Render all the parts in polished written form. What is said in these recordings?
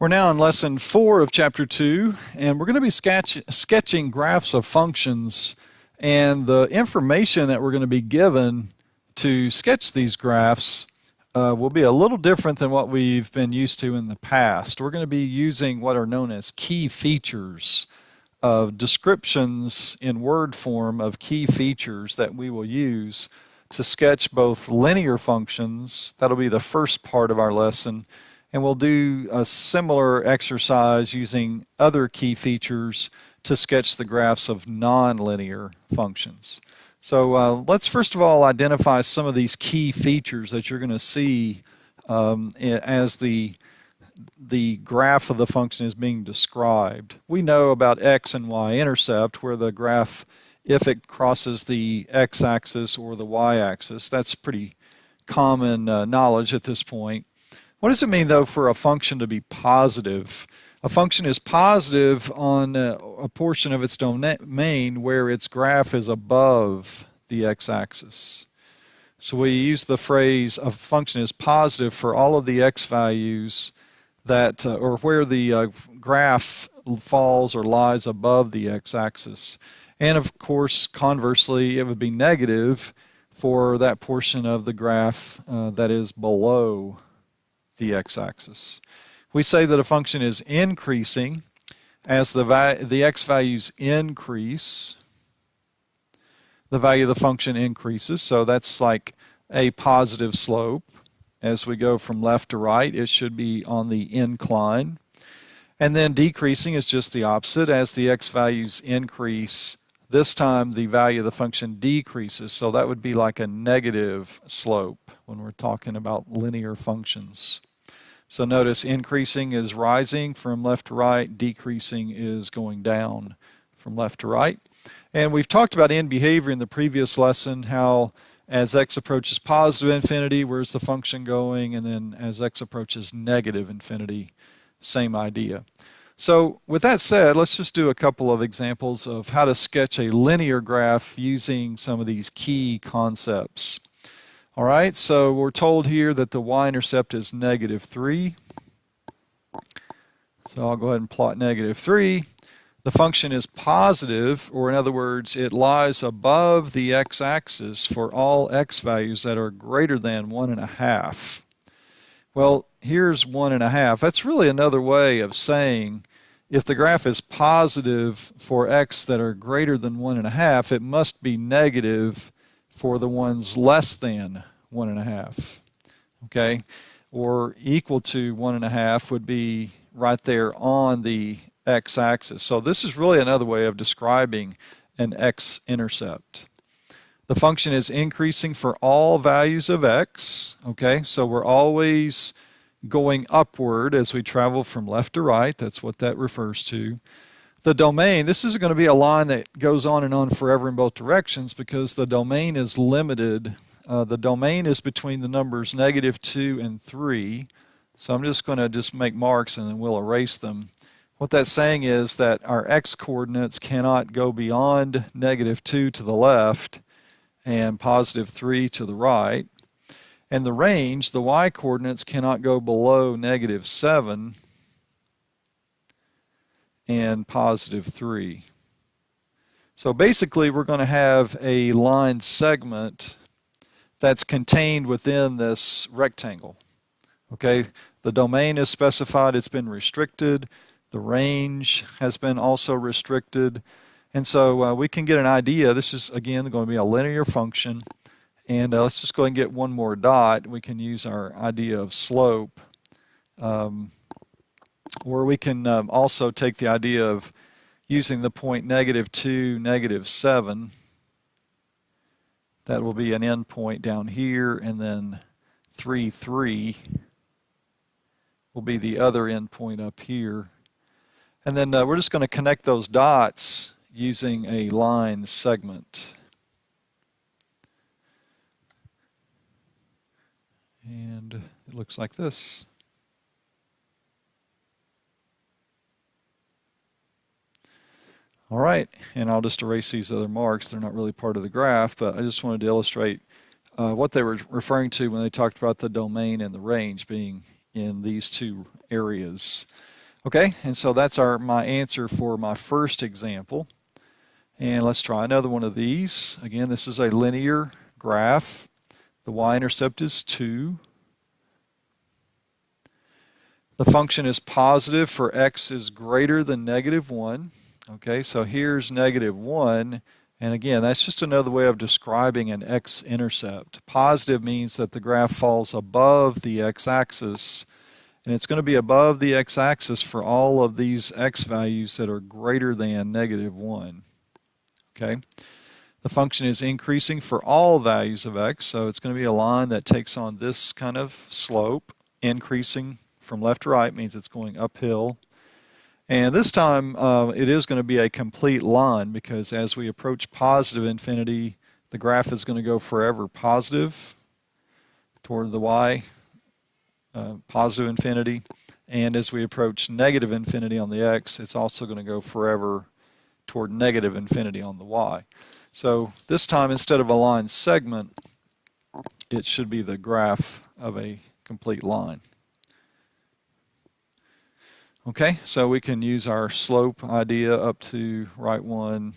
We're now in lesson 4 of chapter 2, and we're going to be sketching graphs of functions, and the information that we're going to be given to sketch these graphs will be a little different than what we've been used to in the past. We're going to be using what are known as key features, descriptions in word form of key features that we will use to sketch both linear functions. That'll be the first part of our lesson. And we'll do a similar exercise using other key features to sketch the graphs of nonlinear functions. So let's first of all identify some of these key features that you're going to see as the graph of the function is being described. We know about x and y intercept, where the graph, if it crosses the x-axis or the y-axis, that's pretty common knowledge at this point. What does it mean, though, for a function to be positive? A function is positive on a portion of its domain where its graph is above the x-axis. So we use the phrase a function is positive for all of the x values that, or where the graph falls or lies above the x-axis. And of course, conversely, it would be negative for that portion of the graph that is below the x-axis. We say that a function is increasing as the x values increase. The value of the function increases, so that's like a positive slope. As we go from left to right, it should be on the incline. And then decreasing is just the opposite. As the x values increase, this time the value of the function decreases, so that would be like a negative slope when we're talking about linear functions. So notice increasing is rising from left to right, decreasing is going down from left to right. And we've talked about end behavior in the previous lesson, how as x approaches positive infinity, where's the function going? And then as x approaches negative infinity, same idea. So with that said, let's just do a couple of examples of how to sketch a linear graph using some of these key concepts. All right, so we're told here that the y-intercept is -3. So I'll go ahead and plot -3. The function is positive, or in other words, it lies above the x-axis for all x values that are greater than 1.5. Well, here's 1.5. That's really another way of saying if the graph is positive for x that are greater than 1.5, it must be negative for the ones less than 1.5, okay? Or equal to 1.5 would be right there on the x-axis. So this is really another way of describing an x-intercept. The function is increasing for all values of x, okay? So we're always going upward as we travel from left to right. That's what that refers to. The domain, this is going to be a line that goes on and on forever in both directions because the domain is limited. The domain is between the numbers -2 and 3. So I'm just going to make marks and then we'll erase them. What that's saying is that our x-coordinates cannot go beyond -2 to the left and +3 to the right. And the range, the y-coordinates cannot go below -7 and +3. So basically we're going to have a line segment that's contained within this rectangle. Okay, the domain is specified, it's been restricted, the range has been also restricted, and so we can get an idea. This is again going to be a linear function, and let's just go ahead and get one more dot. We can use our idea of slope. Or we can also take the idea of using the point -2, -7. That will be an endpoint down here, and then 3, 3 will be the other endpoint up here. And then we're just going to connect those dots using a line segment. And it looks like this. All right, and I'll just erase these other marks. They're not really part of the graph, but I just wanted to illustrate what they were referring to when they talked about the domain and the range being in these two areas. Okay, and so that's my answer for my first example. And let's try another one of these. Again, this is a linear graph. The y-intercept is 2. The function is positive for x is greater than -1. Okay, so here's -1. And again, that's just another way of describing an x-intercept. Positive means that the graph falls above the x-axis. And it's going to be above the x-axis for all of these x values that are greater than -1. Okay. The function is increasing for all values of x, so it's going to be a line that takes on this kind of slope. Increasing from left to right means it's going uphill. And this time it is going to be a complete line, because as we approach positive infinity, the graph is going to go forever positive toward the y, positive infinity. And as we approach negative infinity on the x, it's also going to go forever toward negative infinity on the y. So this time, instead of a line segment, it should be the graph of a complete line. Okay, so we can use our slope idea up to right 1,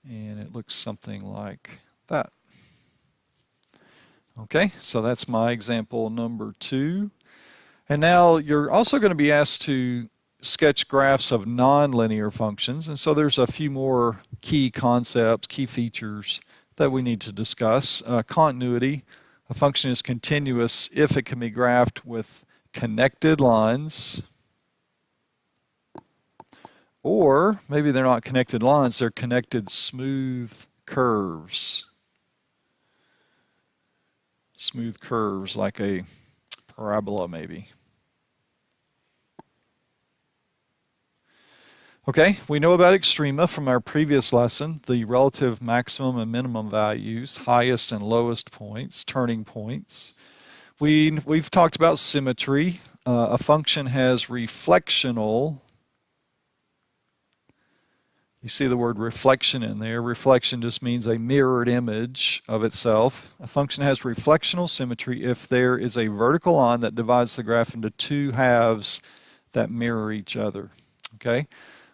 and it looks something like that. Okay, so that's my example number 2. And now you're also going to be asked to sketch graphs of nonlinear functions, and so there's a few more key concepts, key features that we need to discuss. Continuity. A function is continuous if it can be graphed with connected lines, or maybe they're not connected lines, they're connected smooth curves. Smooth curves like a parabola maybe. Okay, we know about extrema from our previous lesson, the relative maximum and minimum values, highest and lowest points, turning points. We've talked about symmetry. A function has reflectional. You see the word reflection in there. Reflection just means a mirrored image of itself. A function has reflectional symmetry if there is a vertical line that divides the graph into two halves that mirror each other. Okay?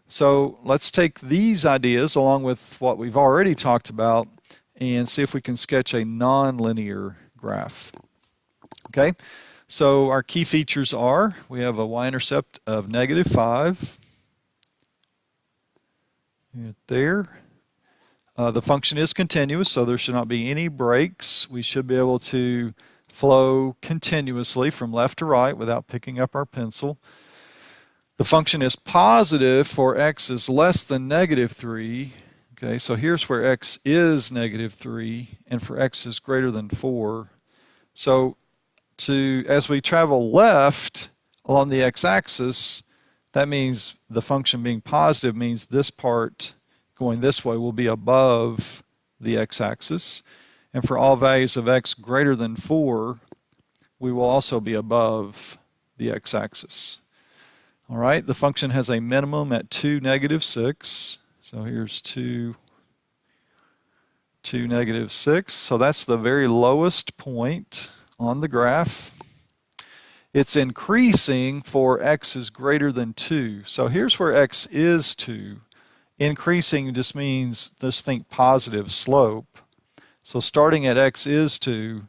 So let's take these ideas along with what we've already talked about and see if we can sketch a nonlinear graph. Okay, so our key features are, we have a y-intercept of -5. Right there. The function is continuous, so there should not be any breaks. We should be able to flow continuously from left to right without picking up our pencil. The function is positive for x is less than -3. Okay, so here's where x is -3, and for x is greater than 4. So as we travel left along the x-axis, that means the function being positive means this part going this way will be above the x-axis. And for all values of x greater than 4, we will also be above the x-axis. All right, the function has a minimum at 2, -6. So here's 2, 2, -6. So that's the very lowest point on the graph. It's increasing for x is greater than 2. So here's where x is 2. Increasing just means, just think positive slope. So starting at x is 2,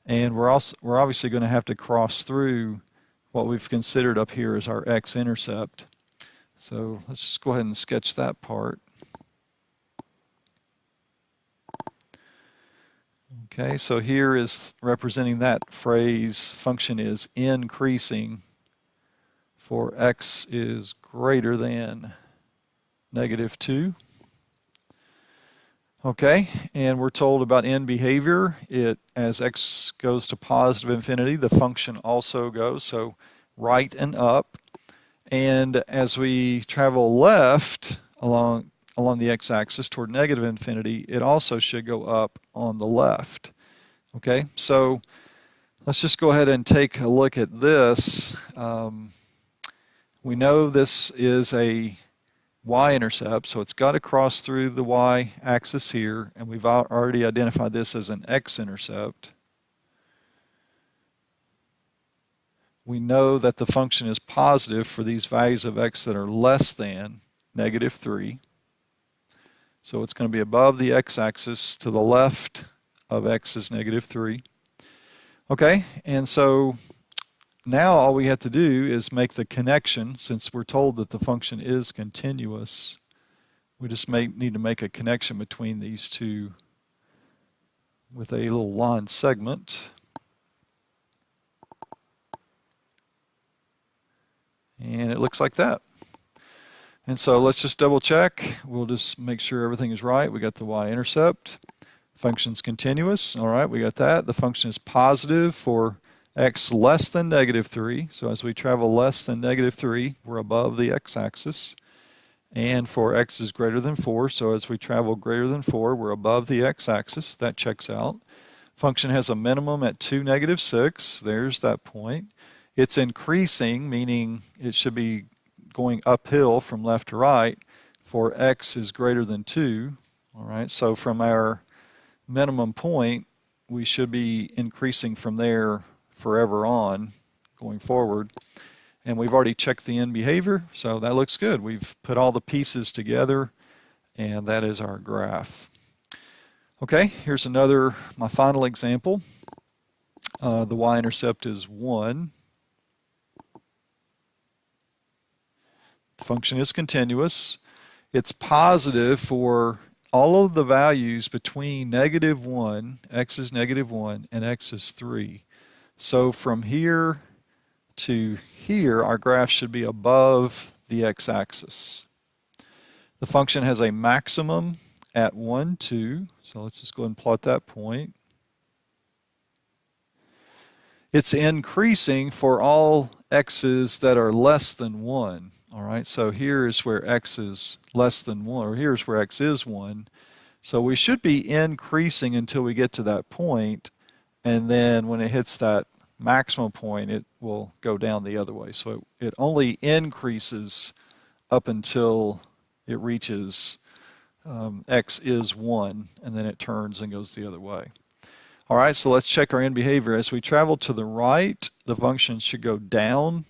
and we're obviously going to have to cross through what we've considered up here as our x-intercept. So let's just go ahead and sketch that part. Okay, so here is representing that phrase, function is increasing for x is greater than -2. Okay, and we're told about end behavior. As x goes to positive infinity, the function also goes, so right and up. And as we travel left along the x-axis toward negative infinity, it also should go up on the left. Okay, so let's just go ahead and take a look at this. We know this is a y-intercept, so it's got to cross through the y-axis here, and we've already identified this as an x-intercept. we know that the function is positive for these values of x that are less than -3. So it's going to be above the x-axis to the left of x is -3. Okay, and so now all we have to do is make the connection. Since we're told that the function is continuous, we just need to make a connection between these two with a little line segment. And it looks like that. And so let's just double check. We'll just make sure everything is right. We got the y-intercept. Function's continuous. All right, we got that. The function is positive for x less than -3. So as we travel less than -3, we're above the x-axis. And for x is greater than 4, so as we travel greater than 4, we're above the x-axis. That checks out. Function has a minimum at 2, -6. There's that point. It's increasing, meaning it should be going uphill from left to right for x is greater than 2. All right, so from our minimum point, we should be increasing from there forever on going forward. And we've already checked the end behavior, so that looks good. We've put all the pieces together, and that is our graph. Okay, here's my final example. The y-intercept is 1. The function is continuous. It's positive for all of the values between -1, x is -1, and x is 3. So from here to here, our graph should be above the x-axis. The function has a maximum at 1, 2. So let's just go ahead and plot that point. It's increasing for all x's that are less than 1. All right, so here is where x is less than 1, or here's where x is 1. So we should be increasing until we get to that point, and then when it hits that maximum point, it will go down the other way. So it only increases up until it reaches x is 1, and then it turns and goes the other way. All right, so let's check our end behavior. As we travel to the right, the function should go down.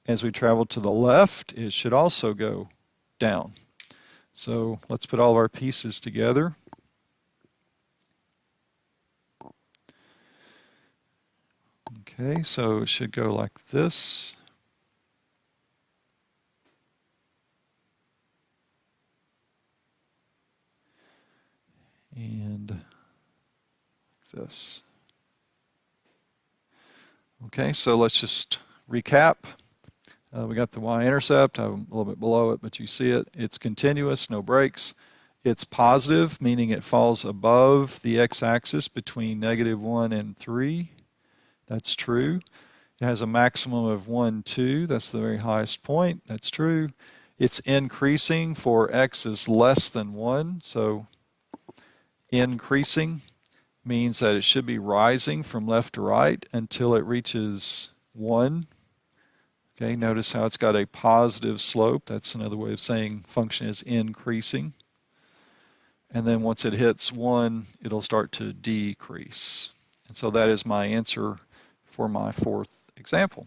As we travel to the left, it should also go down. So let's put all of our pieces together. Okay, so it should go like this. And like this. Okay, so let's just recap. We got the y-intercept. I'm a little bit below it, but you see it. It's continuous, no breaks. It's positive, meaning it falls above the x-axis between -1 and 3. That's true. It has a maximum of 1, 2. That's the very highest point. That's true. It's increasing for x is less than 1. So increasing means that it should be rising from left to right until it reaches 1. Okay, notice how it's got a positive slope. That's another way of saying function is increasing. And then once it hits 1, it'll start to decrease. And so that is my answer for my 4th example.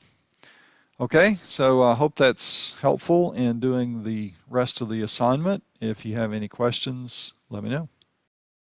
Okay, so I hope that's helpful in doing the rest of the assignment. If you have any questions, let me know.